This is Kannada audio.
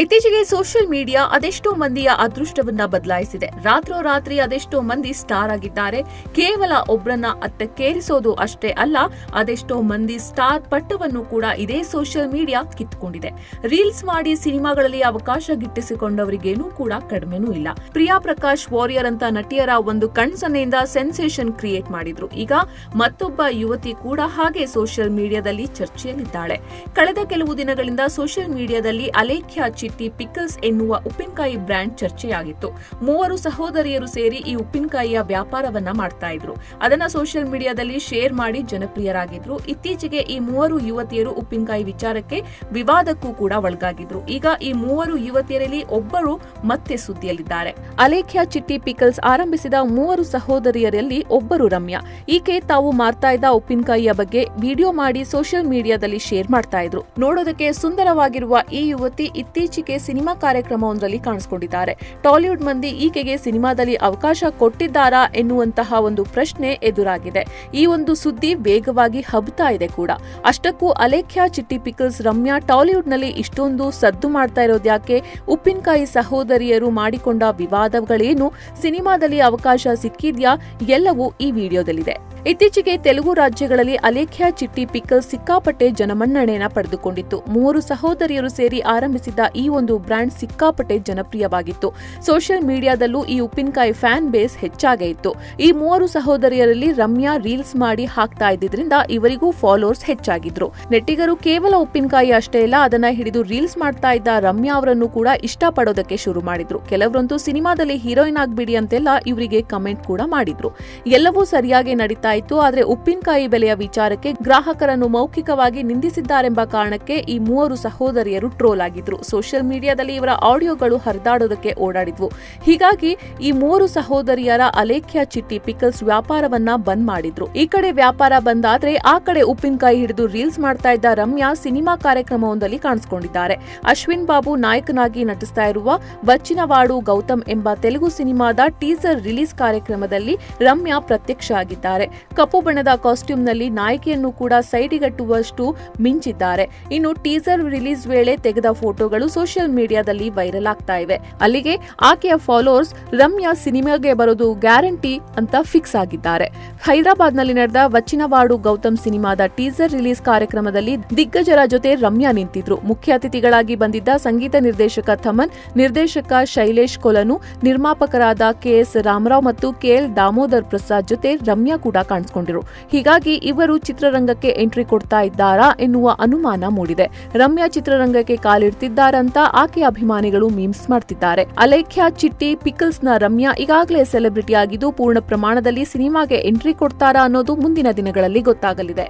ಇತ್ತೀಚೆಗೆ ಸೋಷಿಯಲ್ ಮೀಡಿಯಾ ಅದೆಷ್ಟೋ ಮಂದಿಯ ಅದೃಷ್ಟವನ್ನ ಬದಲಾಯಿಸಿದೆ. ರಾತ್ರೋರಾತ್ರಿ ಅದೆಷ್ಟೋ ಮಂದಿ ಸ್ಟಾರ್ ಆಗಿದ್ದಾರೆ. ಕೇವಲ ಒಬ್ಬರನ್ನ ಅತ್ತಕ್ಕೇರಿಸೋದು ಅಷ್ಟೇ ಅಲ್ಲ, ಅದೆಷ್ಟೋ ಮಂದಿ ಸ್ಟಾರ್ ಪಟ್ಟವನ್ನು ಕೂಡ ಇದೇ ಸೋಷಿಯಲ್ ಮೀಡಿಯಾ ಕಿತ್ಕೊಂಡಿದೆ. ರೀಲ್ಸ್ ಮಾಡಿ ಸಿನಿಮಾಗಳಲ್ಲಿ ಅವಕಾಶ ಗಿಟ್ಟಿಸಿಕೊಂಡವರಿಗೇನೂ ಕೂಡ ಕಡಿಮೆನೂ ಇಲ್ಲ. ಪ್ರಿಯಾ ಪ್ರಕಾಶ್ ವಾರಿಯರ್ ಅಂತ ನಟಿಯರ ಒಂದು ಕಣ್ಸನ್ನೆಯಿಂದ ಸೆನ್ಸೇಷನ್ ಕ್ರಿಯೇಟ್ ಮಾಡಿದ್ರು. ಈಗ ಮತ್ತೊಬ್ಬ ಯುವತಿ ಕೂಡ ಹಾಗೆ ಸೋಷಿಯಲ್ ಮೀಡಿಯಾದಲ್ಲಿ ಚರ್ಚೆಯಲ್ಲಿದ್ದಾಳೆ. ಕಳೆದ ಕೆಲವು ದಿನಗಳಿಂದ ಸೋಷಿಯಲ್ ಮೀಡಿಯಾದಲ್ಲಿ ಅಲೇಖ್ಯಾ ಚಿಟ್ಟಿ ಪಿಕಲ್ಸ್ ಎನ್ನುವ ಉಪ್ಪಿನಕಾಯಿ ಬ್ರ್ಯಾಂಡ್ ಚರ್ಚೆಯಾಗಿತ್ತು. 3 ಸಹೋದರಿಯರು ಸೇರಿ ಈ ಉಪ್ಪಿನಕಾಯಿಯ ವ್ಯಾಪಾರವನ್ನ ಮಾಡ್ತಾ ಇದ್ರು. ಅದನ್ನ ಸೋಷಿಯಲ್ ಮೀಡಿಯಾದಲ್ಲಿ ಶೇರ್ ಮಾಡಿ ಜನಪ್ರಿಯರಾಗಿದ್ರು. ಇತ್ತೀಚೆಗೆ ಈ 3 ಯುವತಿಯರು ಉಪ್ಪಿನಕಾಯಿ ವಿಚಾರಕ್ಕೆ ವಿವಾದಕ್ಕೂ ಕೂಡ ಒಳಗಾಗಿದ್ರು. ಈಗ ಈ 3 ಯುವತಿಯರಲ್ಲಿ ಒಬ್ಬರು ಮತ್ತೆ ಸುದ್ದಿಯಲ್ಲಿದ್ದಾರೆ. ಅಲೇಖ್ಯಾ ಚಿಟ್ಟಿ ಪಿಕಲ್ಸ್ ಆರಂಭಿಸಿದ 3 ಸಹೋದರಿಯರಲ್ಲಿ ಒಬ್ಬರು ರಮ್ಯಾ. ಈಕೆ ತಾವು ಮಾರ್ತಾ ಇದ್ದ ಉಪ್ಪಿನಕಾಯಿಯ ಬಗ್ಗೆ ವಿಡಿಯೋ ಮಾಡಿ ಸೋಷಿಯಲ್ ಮೀಡಿಯಾದಲ್ಲಿ ಶೇರ್ ಮಾಡ್ತಾ ಇದ್ರು. ನೋಡೋದಕ್ಕೆ ಸುಂದರವಾಗಿರುವ ಈ ಯುವತಿ ಇತ್ತೀಚೆಗೆ ಸಿನಿಮಾ ಕಾರ್ಯಕ್ರಮವೊಂದರಲ್ಲಿ ಕಾಣಿಸಿಕೊಂಡಿದ್ದಾರೆ. ಟಾಲಿವುಡ್ ಮಂದಿ ಈಕೆಗೆ ಸಿನಿಮಾದಲ್ಲಿ ಅವಕಾಶ ಕೊಟ್ಟಿದ್ದಾರಾ ಎನ್ನುವಂತಹ ಒಂದು ಪ್ರಶ್ನೆ ಎದುರಾಗಿದೆ. ಈ ಒಂದು ಸುದ್ದಿ ವೇಗವಾಗಿ ಹಬ್ಬುತ್ತಾ ಇದೆ ಕೂಡ. ಅಷ್ಟಕ್ಕೂ ಅಲೇಖ್ಯಾ ಚಿಟ್ಟಿ ಪಿಕಲ್ಸ್ ರಮ್ಯಾ ಟಾಲಿವುಡ್ನಲ್ಲಿ ಇಷ್ಟೊಂದು ಸದ್ದು ಮಾಡ್ತಾ ಇರೋದ್ಯಾಕೆ? ಉಪ್ಪಿನಕಾಯಿ ಸಹೋದರಿಯರು ಮಾಡಿಕೊಂಡ ವಿವಾದಗಳೇನು? ಸಿನಿಮಾದಲ್ಲಿ ಅವಕಾಶ ಸಿಕ್ಕಿದ್ಯಾ? ಎಲ್ಲವೂ ಈ ವಿಡಿಯೋದಲ್ಲಿದೆ. ಇತ್ತೀಚೆಗೆ ತೆಲುಗು ರಾಜ್ಯಗಳಲ್ಲಿ ಅಲೇಖ್ಯಾ ಚಿಟ್ಟಿ ಪಿಕಲ್ಸ್ ಸಿಕ್ಕಾಪಟ್ಟೆ ಜನಮನ್ನಣೆಯನ್ನ ಪಡೆದುಕೊಂಡಿತ್ತು. 3 ಸಹೋದರಿಯರು ಸೇರಿ ಆರಂಭಿಸಿದ್ದ ಈ ಒಂದು ಬ್ರ್ಯಾಂಡ್ ಸಿಕ್ಕಾಪಟ್ಟೆ ಜನಪ್ರಿಯವಾಗಿತ್ತು. ಸೋಷಿಯಲ್ ಮೀಡಿಯಾದಲ್ಲೂ ಈ ಉಪ್ಪಿನಕಾಯಿ ಫ್ಯಾನ್ ಬೇಸ್ ಹೆಚ್ಚಾಗೇ ಇತ್ತು. ಈ 3 ಸಹೋದರಿಯರಲ್ಲಿ ರಮ್ಯಾ ರೀಲ್ಸ್ ಮಾಡಿ ಹಾಕ್ತಾ ಇದ್ದಿದ್ರಿಂದ ಇವರಿಗೂ ಫಾಲೋವರ್ಸ್ ಹೆಚ್ಚಾಗಿದ್ರು. ನೆಟ್ಟಿಗರು ಕೇವಲ ಉಪ್ಪಿನಕಾಯಿ ಅಷ್ಟೇ ಇಲ್ಲ, ಅದನ್ನ ಹಿಡಿದು ರೀಲ್ಸ್ ಮಾಡ್ತಾ ಇದ್ದ ರಮ್ಯಾ ಅವರನ್ನು ಕೂಡ ಇಷ್ಟಪಡೋದಕ್ಕೆ ಶುರು ಮಾಡಿದ್ರು. ಕೆಲವರಂತೂ ಸಿನಿಮಾದಲ್ಲಿ ಹೀರೋಯಿನ್ ಆಗ್ಬಿಡಿ ಅಂತೆಲ್ಲ ಇವರಿಗೆ ಕಮೆಂಟ್ ಕೂಡ ಮಾಡಿದ್ರು. ಎಲ್ಲವೂ ಸರಿಯಾಗಿ ನಡೀತಾ ಇತ್ತು. ಆದ್ರೆ ಉಪ್ಪಿನಕಾಯಿ ಬೆಲೆಯ ವಿಚಾರಕ್ಕೆ ಗ್ರಾಹಕರನ್ನು ಮೌಖಿಕವಾಗಿ ನಿಂದಿಸಿದ್ದಾರೆಂಬ ಕಾರಣಕ್ಕೆ ಈ 3 ಸಹೋದರಿಯರು ಟ್ರೋಲ್ ಆಗಿದ್ರು. ಸೋಷಿಯಲ್ ಮೀಡಿಯಾದಲ್ಲಿ ಇವರ ಆಡಿಯೋಗಳು ಹರಿದಾಡೋದಕ್ಕೆ ಓಡಾಡಿದ್ವು. ಹೀಗಾಗಿ ಈ 3 ಸಹೋದರಿಯರ ಅಲೇಖ್ಯಾ ಚಿಟ್ಟಿ ಪಿಕಲ್ಸ್ ವ್ಯಾಪಾರವನ್ನ ಬಂದ್ ಮಾಡಿದ್ರು. ಈ ಕಡೆ ವ್ಯಾಪಾರ ಬಂದಾದ್ರೆ ಆ ಕಡೆ ಉಪ್ಪಿನಕಾಯಿ ಹಿಡಿದು ರೀಲ್ಸ್ ಮಾಡ್ತಾ ಇದ್ದ ರಮ್ಯಾ ಸಿನಿಮಾ ಕಾರ್ಯಕ್ರಮವೊಂದರಲ್ಲಿ ಕಾಣಿಸಿಕೊಂಡಿದ್ದಾರೆ. ಅಶ್ವಿನ್ ಬಾಬು ನಾಯಕನಾಗಿ ನಟಿಸ್ತಾ ಇರುವ ವಚ್ಚಿನವಾಡು ಗೌತಮ್ ಎಂಬ ತೆಲುಗು ಸಿನಿಮಾದ ಟೀಸರ್ ರಿಲೀಸ್ ಕಾರ್ಯಕ್ರಮದಲ್ಲಿ ರಮ್ಯಾ ಪ್ರತ್ಯಕ್ಷ ಆಗಿದ್ದಾರೆ. ಕಪ್ಪು ಬಣ್ಣದ ಕಾಸ್ಟ್ಯೂಮ್ನಲ್ಲಿ ನಾಯಕಿಯನ್ನು ಕೂಡ ಸೈಡಿಗಟ್ಟುವಷ್ಟು ಮಿಂಚಿದ್ದಾರೆ. ಇನ್ನು ಟೀಸರ್ ರಿಲೀಸ್ ವೇಳೆ ತೆಗೆದ ಫೋಟೋಗಳು ಸೋಷಿಯಲ್ ಮೀಡಿಯಾದಲ್ಲಿ ವೈರಲ್ ಆಗ್ತಾ ಇವೆ. ಅಲ್ಲಿಗೆ ಆಕೆಯ ಫಾಲೋವರ್ಸ್ ರಮ್ಯಾ ಸಿನಿಮಾಗೆ ಬರೋದು ಗ್ಯಾರಂಟಿ ಅಂತ ಫಿಕ್ಸ್ ಆಗಿದ್ದಾರೆ. ಹೈದರಾಬಾದ್ನಲ್ಲಿ ನಡೆದ ವಚ್ಚಿನವಾಡು ಗೌತಮ್ ಸಿನಿಮಾದ ಟೀಸರ್ ರಿಲೀಸ್ ಕಾರ್ಯಕ್ರಮದಲ್ಲಿ ದಿಗ್ಗಜರ ಜೊತೆ ರಮ್ಯಾ ನಿಂತಿದ್ರು. ಮುಖ್ಯ ಅತಿಥಿಗಳಾಗಿ ಬಂದಿದ್ದ ಸಂಗೀತ ನಿರ್ದೇಶಕ ಥಮನ್, ನಿರ್ದೇಶಕ ಶೈಲೇಶ್ ಕೊಲನು, ನಿರ್ಮಾಪಕರಾದ KS ರಾಮರಾವ್ ಮತ್ತು KL ದಾಮೋದರ್ ಪ್ರಸಾದ್ ಜೊತೆ ರಮ್ಯಾ ಕೂಡ ಕಾಣಿಸಿಕೊಂಡಿರು. ಹೀಗಾಗಿ ಇವರು ಚಿತ್ರರಂಗಕ್ಕೆ ಎಂಟ್ರಿ ಕೊಡ್ತಾ ಇದ್ದಾರಾ ಎನ್ನುವ ಅನುಮಾನ ಮೂಡಿದೆ. ರಮ್ಯಾ ಚಿತ್ರರಂಗಕ್ಕೆ ಕಾಲಿಡ್ತಿದ್ದಾರಂತ ಆಕೆಯ ಅಭಿಮಾನಿಗಳು ಮೀಮ್ಸ್ ಮಾಡ್ತಿದ್ದಾರೆ. ಅಲೇಖ್ಯಾ ಚಿಟ್ಟಿ ಪಿಕಲ್ಸ್ ನ ರಮ್ಯಾ ಈಗಾಗಲೇ ಸೆಲೆಬ್ರಿಟಿ ಆಗಿದ್ದು ಪೂರ್ಣ ಪ್ರಮಾಣದಲ್ಲಿ ಸಿನಿಮಾಗೆ ಎಂಟ್ರಿ ಕೊಡ್ತಾರಾ ಅನ್ನೋದು ಮುಂದಿನ ದಿನಗಳಲ್ಲಿ ಗೊತ್ತಾಗಲಿದೆ.